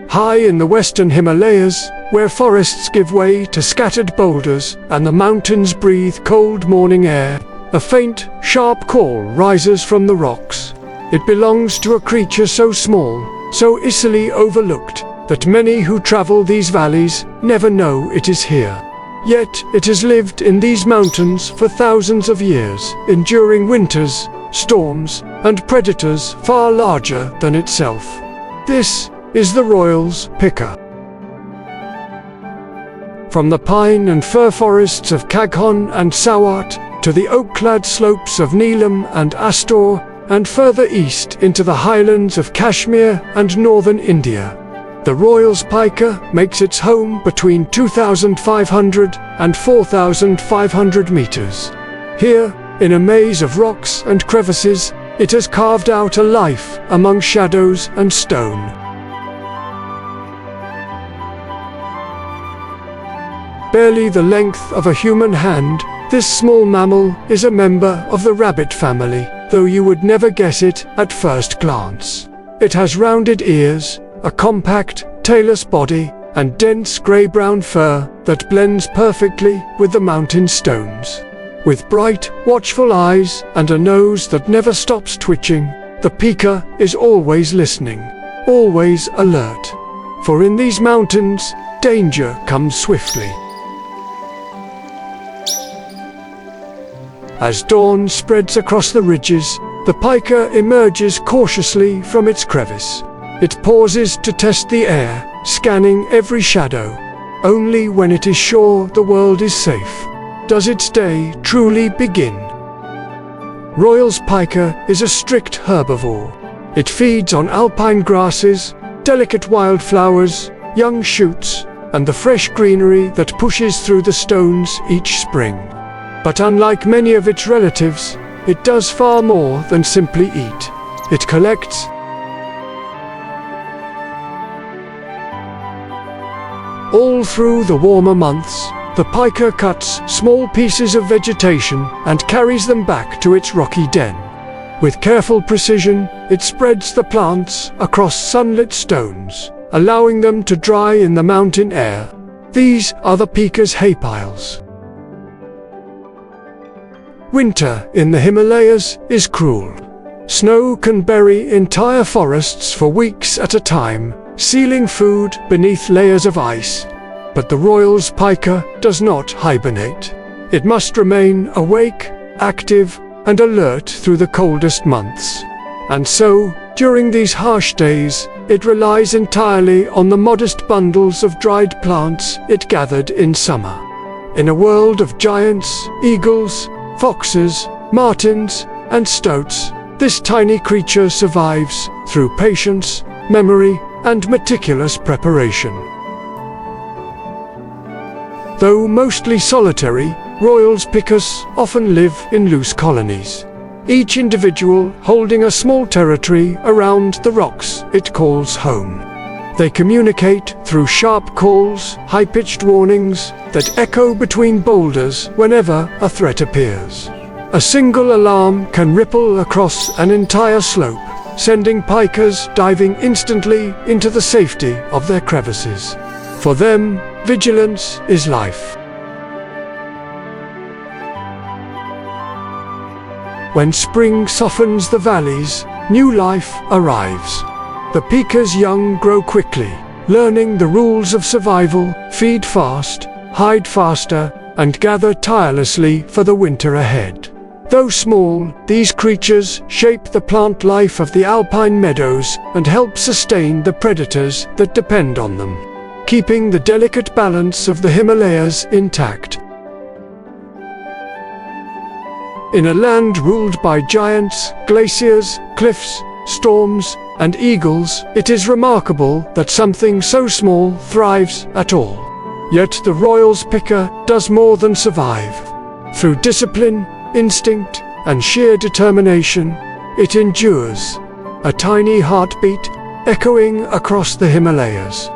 High in the western Himalayas, where forests give way to scattered boulders and the mountains breathe cold morning air, a faint, sharp call rises from the rocks. It belongs to a creature so small, so easily overlooked, that many who travel these valleys never know it is here. Yet it has lived in these mountains for thousands of years, enduring winters, storms, and predators far larger than itself. This is the Royle's Pika. From the pine and fir forests of Kaghon and Sawat, to the oak-clad slopes of Neelam and Astor, and further east into the highlands of Kashmir and northern India, the Royle's Pika makes its home between 2,500 and 4,500 meters. Here, in a maze of rocks and crevices, it has carved out a life among shadows and stone. Barely the length of a human hand, this small mammal is a member of the rabbit family, though you would never guess it at first glance. It has rounded ears, a compact, tailless body, and dense grey-brown fur that blends perfectly with the mountain stones. With bright, watchful eyes and a nose that never stops twitching, the Pika is always listening, always alert. For in these mountains, danger comes swiftly. As dawn spreads across the ridges, the Pika emerges cautiously from its crevice. It pauses to test the air, scanning every shadow. Only when it is sure the world is safe does its day truly begin. Royle's Pika is a strict herbivore. It feeds on alpine grasses, delicate wildflowers, young shoots, and the fresh greenery that pushes through the stones each spring. But unlike many of its relatives, it does far more than simply eat. It collects. All through the warmer months, the Pika cuts small pieces of vegetation and carries them back to its rocky den. With careful precision, it spreads the plants across sunlit stones, allowing them to dry in the mountain air. These are the Pika's hay piles. Winter in the Himalayas is cruel. Snow can bury entire forests for weeks at a time, sealing food beneath layers of ice. But the Royle's Pika does not hibernate. It must remain awake, active, and alert through the coldest months. And so, during these harsh days, it relies entirely on the modest bundles of dried plants it gathered in summer. In a world of giants, eagles, foxes, martens, and stoats, this tiny creature survives through patience, memory, and meticulous preparation. Though mostly solitary, Royle's Pikas often live in loose colonies, each individual holding a small territory around the rocks it calls home. They communicate through sharp calls, high-pitched warnings that echo between boulders whenever a threat appears. A single alarm can ripple across an entire slope, sending Pikas diving instantly into the safety of their crevices. For them, vigilance is life. When spring softens the valleys, new life arrives. The Pika's young grow quickly, learning the rules of survival: feed fast, hide faster, and gather tirelessly for the winter ahead. Though small, these creatures shape the plant life of the alpine meadows and help sustain the predators that depend on them, keeping the delicate balance of the Himalayas intact. In a land ruled by giants, glaciers, cliffs, storms, and eagles, it is remarkable that something so small thrives at all. Yet the Royle's Pika does more than survive. Through discipline, instinct, and sheer determination, it endures, a tiny heartbeat echoing across the Himalayas.